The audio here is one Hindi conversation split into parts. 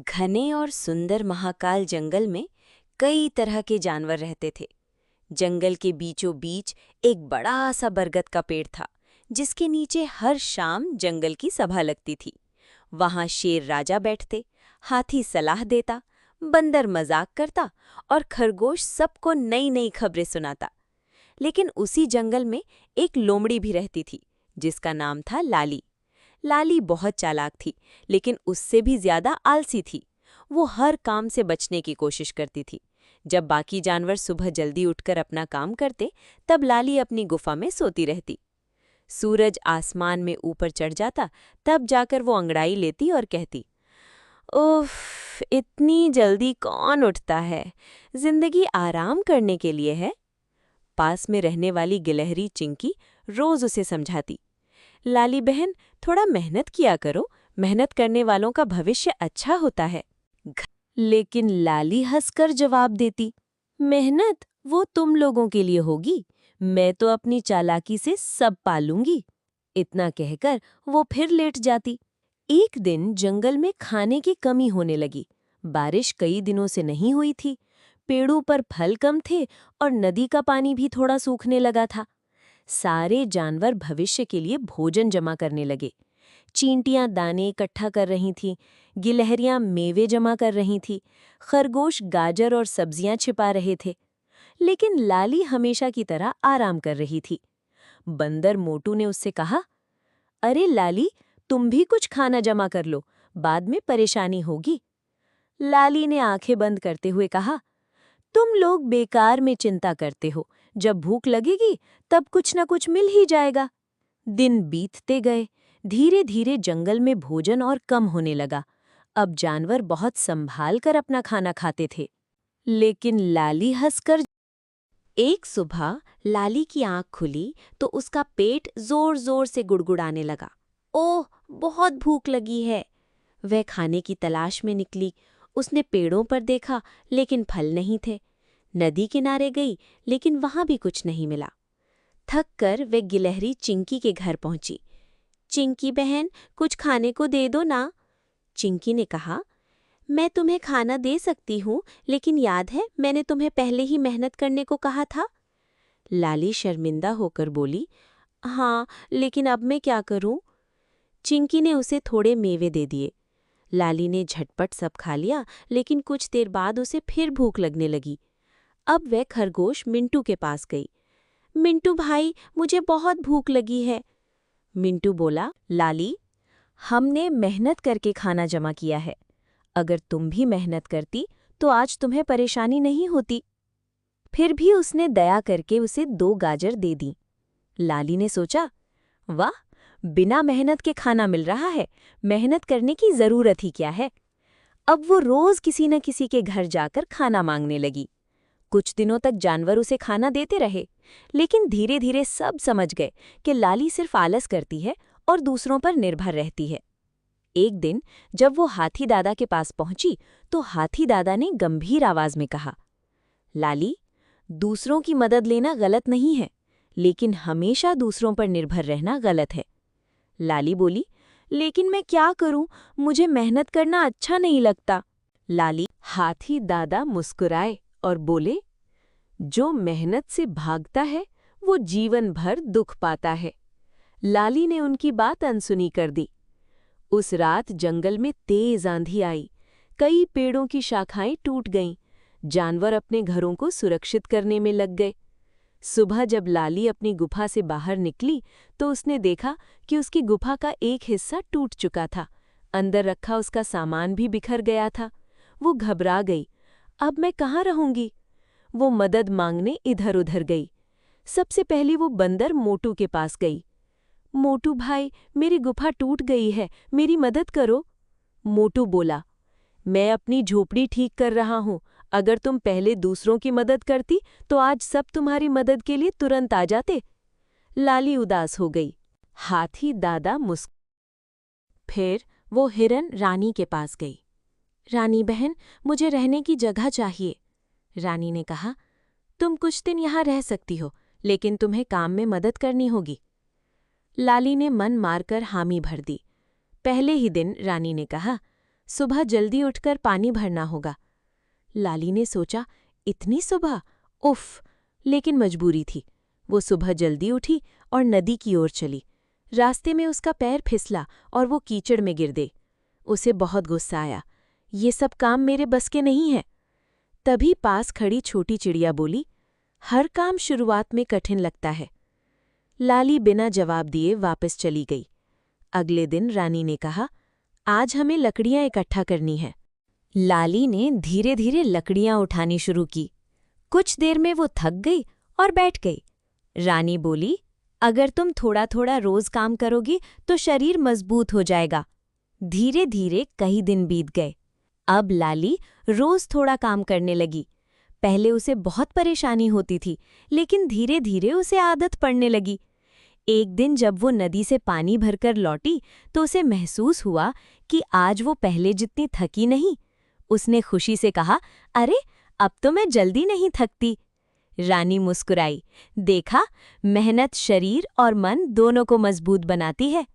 घने और सुंदर महाकाल जंगल में कई तरह के जानवर रहते थे। जंगल के बीचों बीच एक बड़ा सा बरगद का पेड़ था, जिसके नीचे हर शाम जंगल की सभा लगती थी। वहां शेर राजा बैठते, हाथी सलाह देता, बंदर मजाक करता और खरगोश सबको नई नई खबरें सुनाता। लेकिन उसी जंगल में एक लोमड़ी भी रहती थी, जिसका नाम था लाली। लाली बहुत चालाक थी, लेकिन उससे भी ज्यादा आलसी थी। वो हर काम से बचने की कोशिश करती थी। जब बाकी जानवर सुबह जल्दी उठकर अपना काम करते, तब लाली अपनी गुफा में सोती रहती। सूरज आसमान में ऊपर चढ़ जाता, तब जाकर वो अंगड़ाई लेती और कहती, उफ, इतनी जल्दी कौन उठता है? जिंदगी आराम करने के लिए है। पास में रहने वाली गिलहरी चिंकी रोज उसे समझाती, लाली बहन, थोड़ा मेहनत किया करो, मेहनत करने वालों का भविष्य अच्छा होता है। लेकिन लाली हंसकर जवाब देती, मेहनत वो तुम लोगों के लिए होगी, मैं तो अपनी चालाकी से सब पालूंगी। इतना कहकर वो फिर लेट जाती। एक दिन जंगल में खाने की कमी होने लगी। बारिश कई दिनों से नहीं हुई थी, पेड़ों पर फल कम थे और नदी का पानी भी थोड़ा सूखने लगा था। सारे जानवर भविष्य के लिए भोजन जमा करने लगे। चींटियां दाने इकट्ठा कर रही थीं, गिलहरियां मेवे जमा कर रही थीं, खरगोश गाजर और सब्जियां छिपा रहे थे। लेकिन लाली हमेशा की तरह आराम कर रही थी। बंदर मोटू ने उससे कहा, अरे लाली, तुम भी कुछ खाना जमा कर लो, बाद में परेशानी होगी। लाली ने आंखें बंद करते हुए कहा, तुम लोग बेकार में चिंता करते हो, जब भूख लगेगी तब कुछ न कुछ मिल ही जाएगा। दिन बीतते गए, धीरे धीरे जंगल में भोजन और कम होने लगा। अब जानवर बहुत संभाल कर अपना खाना खाते थे। लेकिन लाली हंसकर एक सुबह लाली की आंख खुली तो उसका पेट जोर जोर से गुड़गुड़ाने लगा। ओह, बहुत भूख लगी है। वह खाने की तलाश में निकली। उसने पेड़ों पर देखा, लेकिन फल नहीं थे। नदी किनारे गई, लेकिन वहां भी कुछ नहीं मिला। थक कर वह गिलहरी चिंकी के घर पहुंची। चिंकी बहन, कुछ खाने को दे दो ना। चिंकी ने कहा, मैं तुम्हें खाना दे सकती हूँ, लेकिन याद है मैंने तुम्हें पहले ही मेहनत करने को कहा था। लाली शर्मिंदा होकर बोली, हाँ, लेकिन अब मैं क्या करूं? चिंकी ने उसे थोड़े मेवे दे दिए। लाली ने झटपट सब खा लिया, लेकिन कुछ देर बाद उसे फिर भूख लगने लगी। अब वह खरगोश मिंटू के पास गई। मिंटू भाई, मुझे बहुत भूख लगी है। मिंटू बोला, लाली, हमने मेहनत करके खाना जमा किया है। अगर तुम भी मेहनत करती तो आज तुम्हें परेशानी नहीं होती। फिर भी उसने दया करके उसे 2 गाजर दे दी। लाली ने सोचा, वाह, बिना मेहनत के खाना मिल रहा है, मेहनत करने की जरूरत ही क्या है। अब वो रोज किसी न किसी के घर जाकर खाना मांगने लगी। कुछ दिनों तक जानवर उसे खाना देते रहे, लेकिन धीरे धीरे सब समझ गए कि लाली सिर्फ आलस करती है और दूसरों पर निर्भर रहती है। एक दिन जब वो हाथी दादा के पास पहुंची, तो हाथी दादा ने गंभीर आवाज में कहा, लाली, दूसरों की मदद लेना गलत नहीं है, लेकिन हमेशा दूसरों पर निर्भर रहना गलत है। लाली बोली, लेकिन मैं क्या करूं, मुझे मेहनत करना अच्छा नहीं लगता। हाथी दादा मुस्कुराए और बोले, जो मेहनत से भागता है वो जीवन भर दुख पाता है। लाली ने उनकी बात अनसुनी कर दी। उस रात जंगल में तेज आंधी आई। कई पेड़ों की शाखाएं टूट गईं। जानवर अपने घरों को सुरक्षित करने में लग गए। सुबह जब लाली अपनी गुफा से बाहर निकली तो उसने देखा कि उसकी गुफा का एक हिस्सा टूट चुका था। अंदर रखा उसका सामान भी बिखर गया था। वो घबरा गई। अब मैं कहाँ रहूंगी? वो मदद मांगने इधर-उधर गई। सबसे पहले वो बंदर मोटू के पास गई। मोटू भाई, मेरी गुफा टूट गई है, मेरी मदद करो। मोटू बोला, मैं अपनी झोपड़ी ठीक कर रहा हूँ। अगर तुम पहले दूसरों की मदद करती तो आज सब तुम्हारी मदद के लिए तुरंत आ जाते। लाली उदास हो गई। हाथी दादा फिर वो हिरन रानी के पास गई। रानी बहन, मुझे रहने की जगह चाहिए। रानी ने कहा, तुम कुछ दिन यहाँ रह सकती हो, लेकिन तुम्हें काम में मदद करनी होगी। लाली ने मन मारकर हामी भर दी। पहले ही दिन रानी ने कहा, सुबह जल्दी उठकर पानी भरना होगा। लाली ने सोचा, इतनी सुबह? उफ! लेकिन मजबूरी थी। वो सुबह जल्दी उठी और नदी की ओर चली। रास्ते में उसका पैर फिसला और वो कीचड़ में गिर गई। उसे बहुत गुस्सा आया। ये सब काम मेरे बस के नहीं है। तभी पास खड़ी छोटी चिड़िया बोली, हर काम शुरुआत में कठिन लगता है। लाली बिना जवाब दिए वापस चली गई। अगले दिन रानी ने कहा, आज हमें लकड़ियां इकट्ठा करनी है। लाली ने धीरे धीरे लकड़ियां उठानी शुरू की। कुछ देर में वो थक गई और बैठ गई। रानी बोली, अगर तुम थोड़ा थोड़ा रोज काम करोगी तो शरीर मजबूत हो जाएगा। धीरे धीरे कई दिन बीत गए। अब लाली रोज थोड़ा काम करने लगी। पहले उसे बहुत परेशानी होती थी, लेकिन धीरे धीरे उसे आदत पड़ने लगी। एक दिन जब वो नदी से पानी भरकर लौटी तो उसे महसूस हुआ कि आज वो पहले जितनी थकी नहीं। उसने खुशी से कहा, अरे अब तो मैं जल्दी नहीं थकती। रानी मुस्कुराई, देखा, मेहनत शरीर और मन दोनों को मजबूत बनाती है।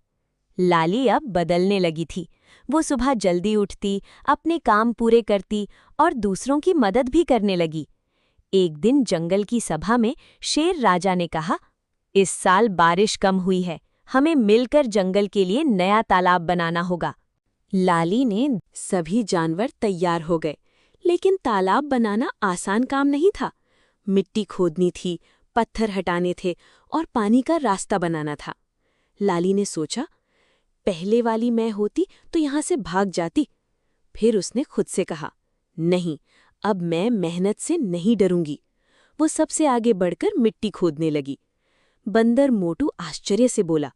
लाली अब बदलने लगी थी। वो सुबह जल्दी उठती, अपने काम पूरे करती और दूसरों की मदद भी करने लगी। एक दिन जंगल की सभा में शेर राजा ने कहा, इस साल बारिश कम हुई है, हमें मिलकर जंगल के लिए नया तालाब बनाना होगा। लाली ने सभी जानवर तैयार हो गए, लेकिन तालाब बनाना आसान काम नहीं था। मिट्टी खोदनी थी, पत्थर हटाने थे और पानी का रास्ता बनाना था। लाली ने सोचा, पहले वाली मैं होती तो यहाँ से भाग जाती। फिर उसने खुद से कहा, नहीं, अब मैं मेहनत से नहीं डरूंगी। वो सबसे आगे बढ़कर मिट्टी खोदने लगी। बंदर मोटू आश्चर्य से बोला,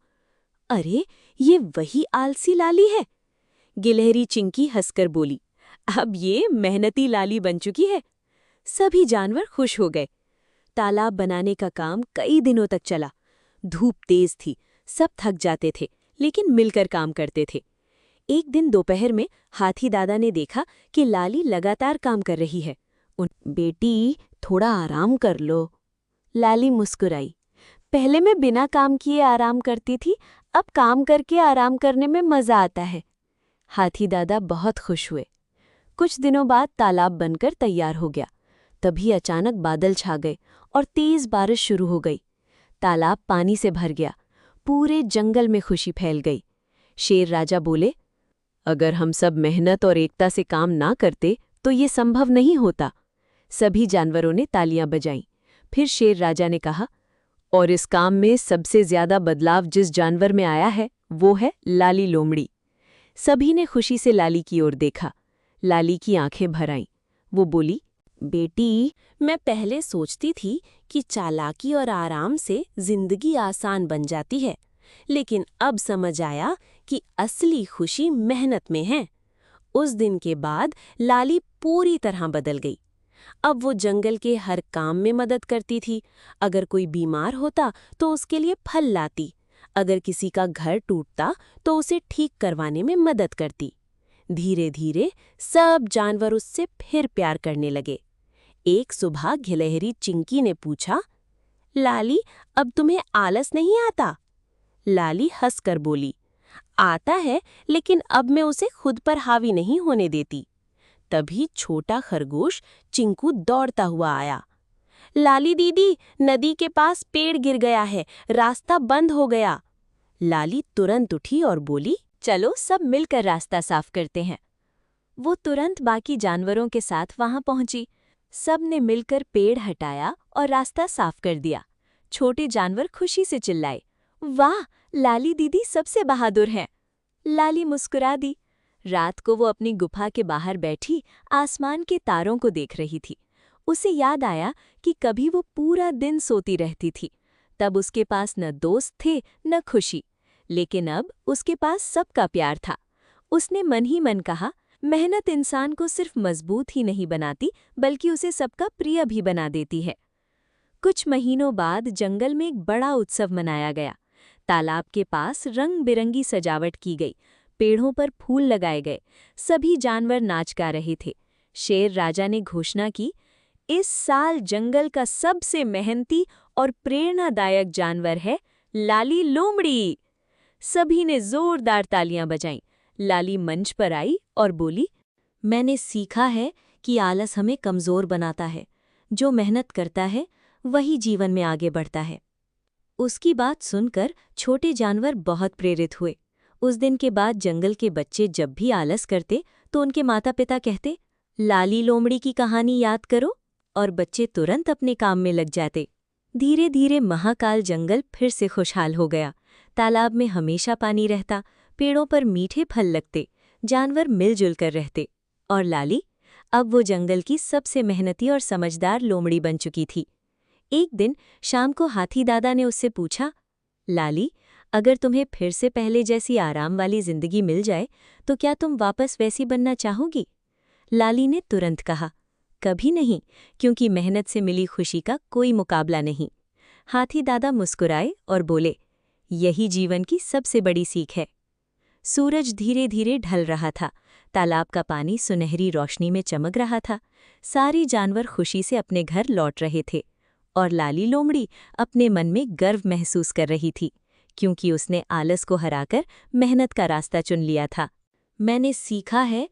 अरे ये वही आलसी लाली है। गिलहरी चिंकी हंसकर बोली, अब ये मेहनती लाली बन चुकी है। सभी जानवर खुश हो गए। तालाब बनाने का काम कई दिनों तक चला। धूप तेज थी, सब थक जाते थे, लेकिन मिलकर काम करते थे। एक दिन दोपहर में हाथी दादा ने देखा कि लाली लगातार काम कर रही है। बेटी, थोड़ा आराम कर लो। लाली मुस्कुराई, पहले मैं बिना काम किए आराम करती थी, अब काम करके आराम करने में मजा आता है। हाथी दादा बहुत खुश हुए। कुछ दिनों बाद तालाब बनकर तैयार हो गया। तभी अचानक बादल छा गए और तेज बारिश शुरू हो गई। तालाब पानी से भर गया। पूरे जंगल में खुशी फैल गई। शेर राजा बोले, अगर हम सब मेहनत और एकता से काम ना करते तो ये संभव नहीं होता। सभी जानवरों ने तालियां बजाईं। फिर शेर राजा ने कहा, और इस काम में सबसे ज्यादा बदलाव जिस जानवर में आया है वो है लाली लोमड़ी। सभी ने खुशी से लाली की ओर देखा। लाली की आंखें भर आईं। वो बोली, बेटी, मैं पहले सोचती थी कि चालाकी और आराम से जिंदगी आसान बन जाती है, लेकिन अब समझ आया कि असली खुशी मेहनत में है। उस दिन के बाद लाली पूरी तरह बदल गई। अब वो जंगल के हर काम में मदद करती थी। अगर कोई बीमार होता तो उसके लिए फल लाती। अगर किसी का घर टूटता तो उसे ठीक करवाने में मदद करती। धीरे धीरे सब जानवर उससे फिर प्यार करने लगे। एक सुबह गिलहरी चिंकी ने पूछा, लाली, अब तुम्हें आलस नहीं आता? लाली हंसकर बोली, आता है, लेकिन अब मैं उसे खुद पर हावी नहीं होने देती। तभी छोटा खरगोश चिंकू दौड़ता हुआ आया। लाली दीदी, नदी के पास पेड़ गिर गया है, रास्ता बंद हो गया। लाली तुरंत उठी और बोली, चलो सब मिलकर रास्ता साफ करते हैं। वो तुरंत बाकी जानवरों के साथ वहां पहुंची। सब ने मिलकर पेड़ हटाया और रास्ता साफ कर दिया। छोटे जानवर खुशी से चिल्लाए, वाह, लाली दीदी सबसे बहादुर हैं। लाली मुस्कुरा दी। रात को वो अपनी गुफा के बाहर बैठी आसमान के तारों को देख रही थी। उसे याद आया कि कभी वो पूरा दिन सोती रहती थी। तब उसके पास न दोस्त थे न खुशी, लेकिन अब उसके पास सबका प्यार था। उसने मन ही मन कहा, मेहनत इंसान को सिर्फ मजबूत ही नहीं बनाती, बल्कि उसे सबका प्रिय भी बना देती है। कुछ महीनों बाद जंगल में एक बड़ा उत्सव मनाया गया। तालाब के पास रंग बिरंगी सजावट की गई। पेड़ों पर फूल लगाए गए। सभी जानवर नाच गा रहे थे। शेर राजा ने घोषणा की, इस साल जंगल का सबसे मेहनती और प्रेरणादायक जानवर है लाली लोमड़ी। सभी ने जोरदार तालियां बजाईं। लाली मंच पर आई और बोली, मैंने सीखा है कि आलस हमें कमज़ोर बनाता है। जो मेहनत करता है वही जीवन में आगे बढ़ता है। उसकी बात सुनकर छोटे जानवर बहुत प्रेरित हुए। उस दिन के बाद जंगल के बच्चे जब भी आलस करते तो उनके माता पिता कहते, लाली लोमड़ी की कहानी याद करो, और बच्चे तुरंत अपने काम में लग जाते। धीरे धीरे महाकाल जंगल फिर से खुशहाल हो गया। तालाब में हमेशा पानी रहता, पेड़ों पर मीठे फल लगते, जानवर मिलजुल कर रहते, और लाली अब वो जंगल की सबसे मेहनती और समझदार लोमड़ी बन चुकी थी। एक दिन शाम को हाथी दादा ने उससे पूछा, लाली, अगर तुम्हें फिर से पहले जैसी आराम वाली जिंदगी मिल जाए तो क्या तुम वापस वैसी बनना चाहोगी? लाली ने तुरंत कहा, कभी नहीं, क्योंकि मेहनत से मिली खुशी का कोई मुकाबला नहीं। हाथी दादा मुस्कुराए और बोले, यही जीवन की सबसे बड़ी सीख है। सूरज धीरे धीरे ढल रहा था, तालाब का पानी सुनहरी रोशनी में चमक रहा था, सारे जानवर खुशी से अपने घर लौट रहे थे, और लाली लोमड़ी अपने मन में गर्व महसूस कर रही थी, क्योंकि उसने आलस को हराकर मेहनत का रास्ता चुन लिया था। मैंने सीखा है